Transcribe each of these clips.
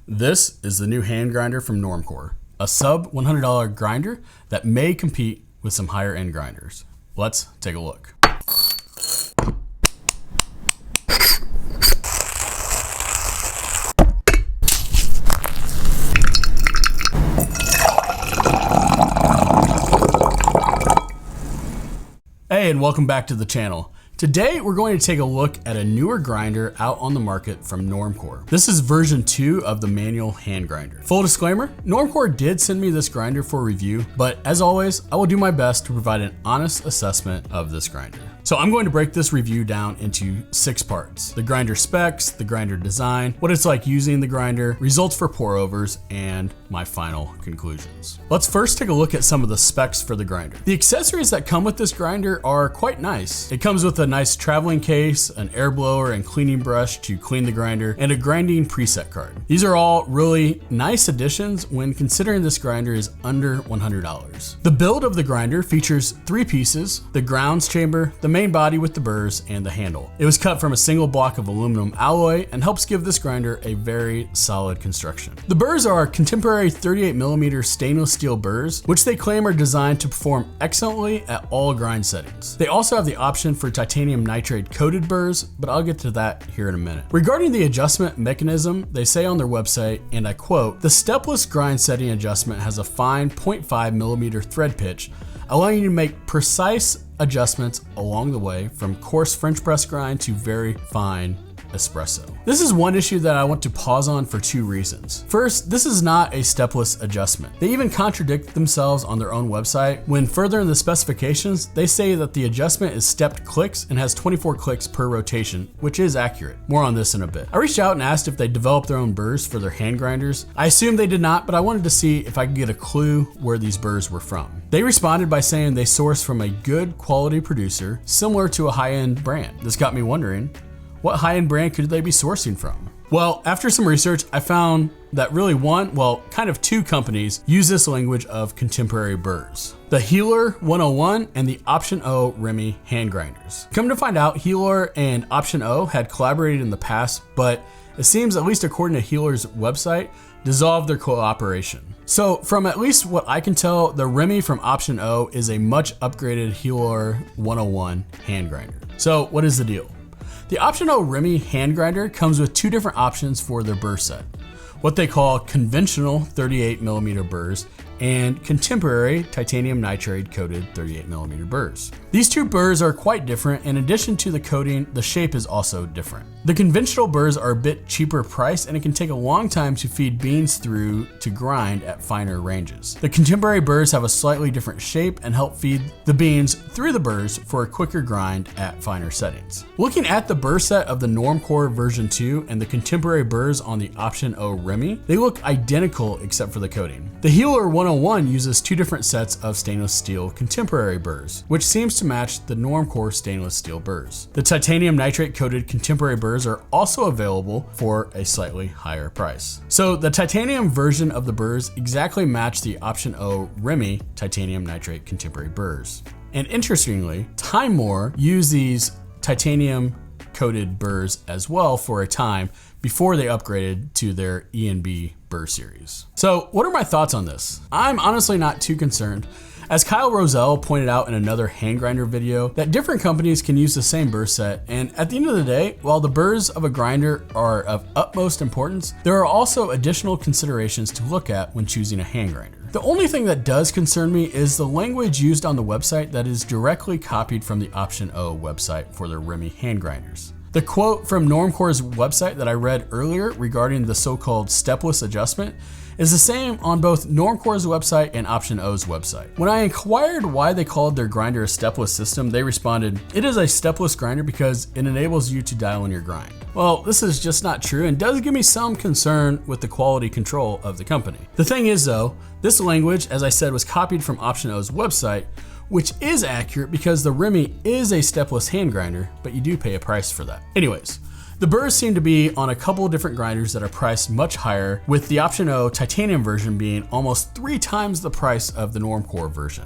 This is the new hand grinder from Normcore, a sub $100 grinder that may compete with some higher end grinders. Let's take a look. Hey, and welcome back to the channel. Today, we're going to take a look at a newer grinder out on the market from Normcore. This is version 2 of the manual hand grinder. Full disclaimer, Normcore did send me this grinder for review, but as always, I will do my best to provide an honest assessment of this grinder. So I'm going to break this review down into 6 parts: the grinder specs, the grinder design, what it's like using the grinder, results for pour overs, and my final conclusions. Let's first take a look at some of the specs for the grinder. The accessories that come with this grinder are quite nice. It comes with a nice traveling case, an air blower and cleaning brush to clean the grinder, and a grinding preset card. These are all really nice additions when considering this grinder is under $100. The build of the grinder features 3 pieces: the grounds chamber, the main body with the burrs, and the handle. It was cut from a single block of aluminum alloy and helps give this grinder a very solid construction. The burrs are contemporary 38mm stainless steel burrs, which they claim are designed to perform excellently at all grind settings. They also have the option for titanium nitride coated burrs, but I'll get to that here in a minute. Regarding the adjustment mechanism, they say on their website, and I quote, "The stepless grind setting adjustment has a fine 0.5mm thread pitch, allowing you to make precise adjustments along the way from coarse French press grind to very fine espresso." This is one issue that I want to pause on for 2 reasons. First, this is not a stepless adjustment. They even contradict themselves on their own website. When further in the specifications, they say that the adjustment is stepped clicks and has 24 clicks per rotation, which is accurate. More on this in a bit. I reached out and asked if they developed their own burrs for their hand grinders. I assumed they did not, but I wanted to see if I could get a clue where these burrs were from. They responded by saying they source from a good quality producer similar to a high-end brand. This got me wondering, what high-end brand could they be sourcing from? Well, after some research, I found that really kind of two companies use this language of contemporary burrs: the Healer 101 and the Option-O Remy hand grinders. Come to find out, Healer and Option-O had collaborated in the past, but it seems, at least according to Healer's website, dissolved their cooperation. So from at least what I can tell, the Remy from Option-O is a much upgraded Healer 101 hand grinder. So what is the deal? The Option-O Remy hand grinder comes with 2 different options for their burr set: what they call conventional 38mm burrs and contemporary titanium nitride coated 38mm burrs. These 2 burrs are quite different. In addition to the coating, the shape is also different. The conventional burrs are a bit cheaper priced, and it can take a long time to feed beans through to grind at finer ranges. The contemporary burrs have a slightly different shape and help feed the beans through the burrs for a quicker grind at finer settings. Looking at the burr set of the Normcore version 2 and the contemporary burrs on the Option-O Remy, they look identical except for the coating. The Healer 101 uses 2 different sets of stainless steel contemporary burrs, which seems to match the Normcore stainless steel burrs. The titanium nitrate coated contemporary burrs are also available for a slightly higher price. So the titanium version of the burrs exactly match the Option-O Remy titanium nitrate contemporary burrs. And interestingly, Timemore used these titanium coated burrs as well for a time before they upgraded to their E&B burr series. So what are my thoughts on this? I'm honestly not too concerned. As Kyle Roselle pointed out in another hand grinder video, that different companies can use the same burr set, and at the end of the day, while the burrs of a grinder are of utmost importance, there are also additional considerations to look at when choosing a hand grinder. The only thing that does concern me is the language used on the website that is directly copied from the Option-O website for their Remy hand grinders. The quote from Normcore's website that I read earlier regarding the so-called stepless adjustment is the same on both Normcore's website and Option-O's website. When I inquired why they called their grinder a stepless system, they responded, "It is a stepless grinder because it enables you to dial in your grind." Well, this is just not true and does give me some concern with the quality control of the company. The thing is though, this language, as I said, was copied from Option-O's website, which is accurate because the Remy is a stepless hand grinder, but you do pay a price for that. Anyways, the burrs seem to be on a couple of different grinders that are priced much higher, with the Option-O titanium version being almost 3 times the price of the Normcore version.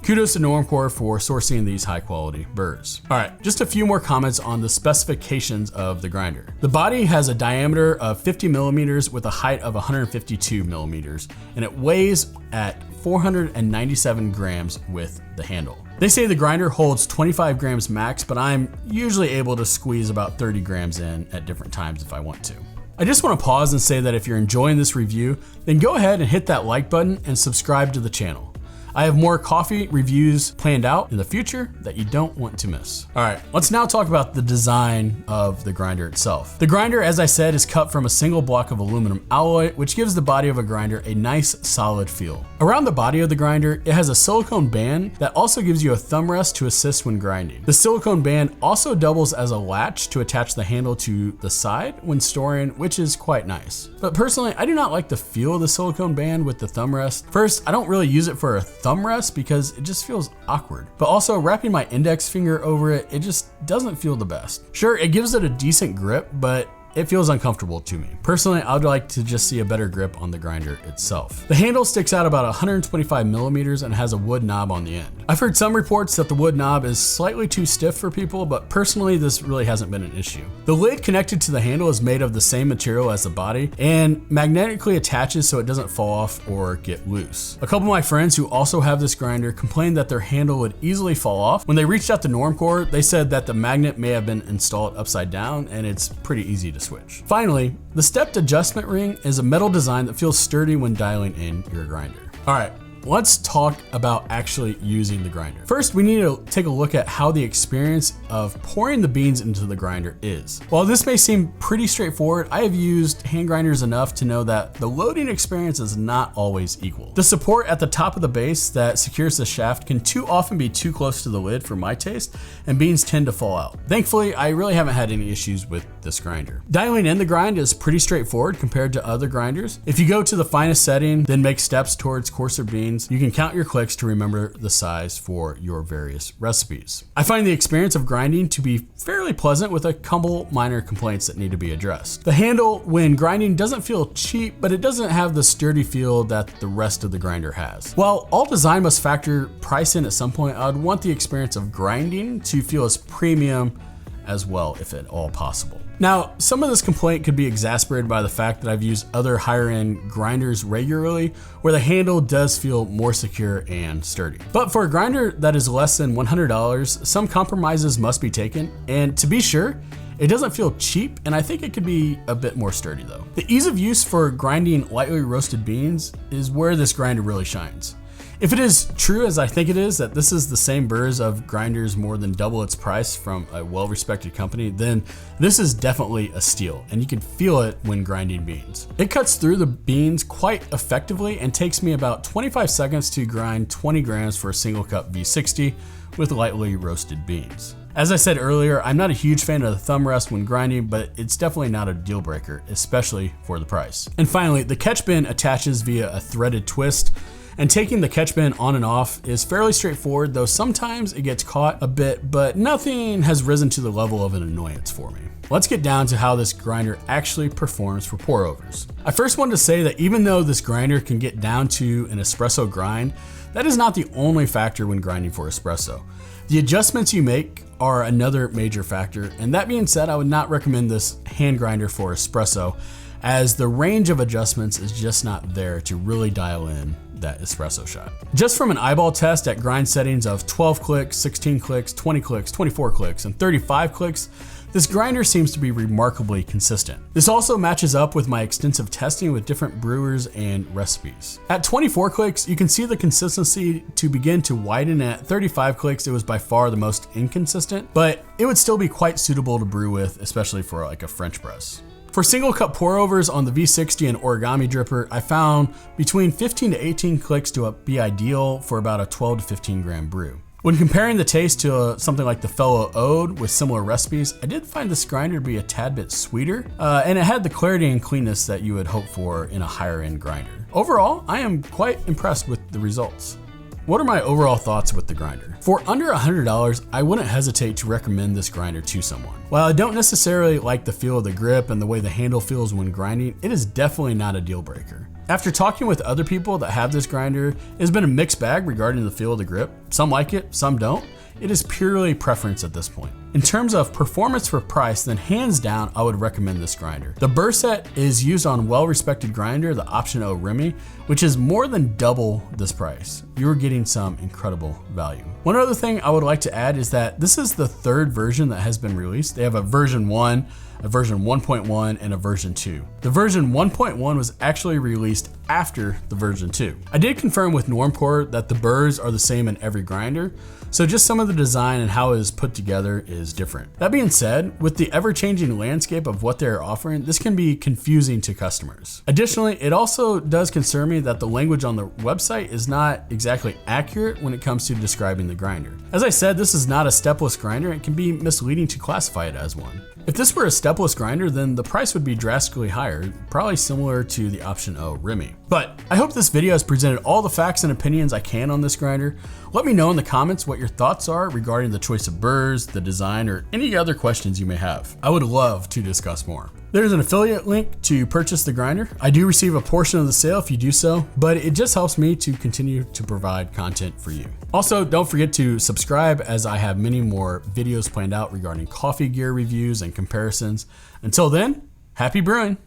Kudos to Normcore for sourcing these high quality burrs. All right, just a few more comments on the specifications of the grinder. The body has a diameter of 50 millimeters with a height of 152 millimeters, and it weighs at 497 grams with the handle. They say the grinder holds 25 grams max, but I'm usually able to squeeze about 30 grams in at different times if I want to. I just want to pause and say that if you're enjoying this review, then go ahead and hit that like button and subscribe to the channel. I have more coffee reviews planned out in the future that you don't want to miss. All right, let's now talk about the design of the grinder itself. The grinder, as I said, is cut from a single block of aluminum alloy, which gives the body of a grinder a nice solid feel. Around the body of the grinder, it has a silicone band that also gives you a thumb rest to assist when grinding. The silicone band also doubles as a latch to attach the handle to the side when storing, which is quite nice. But personally, I do not like the feel of the silicone band with the thumb rest. First, I don't really use it for a thumb rest because it just feels awkward. But also wrapping my index finger over it, it just doesn't feel the best. Sure, it gives it a decent grip, but it feels uncomfortable to me. Personally, I would like to just see a better grip on the grinder itself. The handle sticks out about 125 millimeters and has a wood knob on the end. I've heard some reports that the wood knob is slightly too stiff for people, but personally, this really hasn't been an issue. The lid connected to the handle is made of the same material as the body and magnetically attaches so it doesn't fall off or get loose. A couple of my friends who also have this grinder complained that their handle would easily fall off. When they reached out to Normcore, they said that the magnet may have been installed upside down and it's pretty easy to switch. Finally, the stepped adjustment ring is a metal design that feels sturdy when dialing in your grinder. All right, let's talk about actually using the grinder. First, we need to take a look at how the experience of pouring the beans into the grinder is. While this may seem pretty straightforward, I have used hand grinders enough to know that the loading experience is not always equal. The support at the top of the base that secures the shaft can too often be too close to the lid for my taste, and beans tend to fall out. Thankfully, I really haven't had any issues with this grinder. Dialing in the grind is pretty straightforward compared to other grinders. If you go to the finest setting, then make steps towards coarser beans, you can count your clicks to remember the size for your various recipes. I find the experience of grinding to be fairly pleasant with a couple minor complaints that need to be addressed. The handle when grinding doesn't feel cheap, but it doesn't have the sturdy feel that the rest of the grinder has. While all design must factor price in at some point, I would want the experience of grinding to feel as premium as well, if at all possible. Now, some of this complaint could be exacerbated by the fact that I've used other higher end grinders regularly where the handle does feel more secure and sturdy. But for a grinder that is less than $100, some compromises must be taken. And to be sure, it doesn't feel cheap, and I think it could be a bit more sturdy though. The ease of use for grinding lightly roasted beans is where this grinder really shines. If it is true, as I think it is, that this is the same burrs of grinders more than double its price from a well-respected company, then this is definitely a steal, and you can feel it when grinding beans. It cuts through the beans quite effectively and takes me about 25 seconds to grind 20 grams for a single cup V60 with lightly roasted beans. As I said earlier, I'm not a huge fan of the thumb rest when grinding, but it's definitely not a deal breaker, especially for the price. And finally, the catch bin attaches via a threaded twist, and taking the catch bin on and off is fairly straightforward, though sometimes it gets caught a bit, but nothing has risen to the level of an annoyance for me. Let's get down to how this grinder actually performs for pour overs. I first wanted to say that even though this grinder can get down to an espresso grind, that is not the only factor when grinding for espresso. The adjustments you make are another major factor, and that being said, I would not recommend this hand grinder for espresso, as the range of adjustments is just not there to really dial in that espresso shot. Just from an eyeball test at grind settings of 12 clicks, 16 clicks, 20 clicks, 24 clicks, and 35 clicks, this grinder seems to be remarkably consistent. This also matches up with my extensive testing with different brewers and recipes. At 24 clicks, you can see the consistency to begin to widen. At 35 clicks, it was by far the most inconsistent, but it would still be quite suitable to brew with, especially for like a French press. For single cup pour overs on the V60 and origami dripper, I found between 15 to 18 clicks to be ideal for about a 12 to 15 gram brew. When comparing the taste to something like the fellow Ode with similar recipes, I did find this grinder to be a tad bit sweeter, and it had the clarity and cleanness that you would hope for in a higher end grinder. Overall, I am quite impressed with the results. what are my overall thoughts with the grinder? For under $100, I wouldn't hesitate to recommend this grinder to someone. While I don't necessarily like the feel of the grip and the way the handle feels when grinding, it is definitely not a deal breaker. After talking with other people that have this grinder, it has been a mixed bag regarding the feel of the grip. Some like it, some don't. It is purely preference at this point. In terms of performance for price, then hands down, I would recommend this grinder. The burr set is used on well-respected grinder, the of.a Remy, which is more than double this price. You're getting some incredible value. One other thing I would like to add is that this is the third version that has been released. They have a version 1, a version 1.1, and a version 2. The version 1.1 was actually released after the version 2. I did confirm with Normcore that the burrs are the same in every grinder, so just some of the design and how it is put together is different. That being said, with the ever-changing landscape of what they're offering, this can be confusing to customers. Additionally, it also does concern me that the language on the website is not exactly accurate when it comes to describing the grinder. As I said, this is not a stepless grinder and it can be misleading to classify it as one. If this were a stepless grinder, then the price would be drastically higher, probably similar to the of.a Remy. But I hope this video has presented all the facts and opinions I can on this grinder. Let me know in the comments what your thoughts are regarding the choice of burrs, the design, or any other questions you may have. I would love to discuss more. There's an affiliate link to purchase the grinder. I do receive a portion of the sale if you do so, but it just helps me to continue to provide content for you. Also, don't forget to subscribe as I have many more videos planned out regarding coffee gear reviews and comparisons. Until then, happy brewing.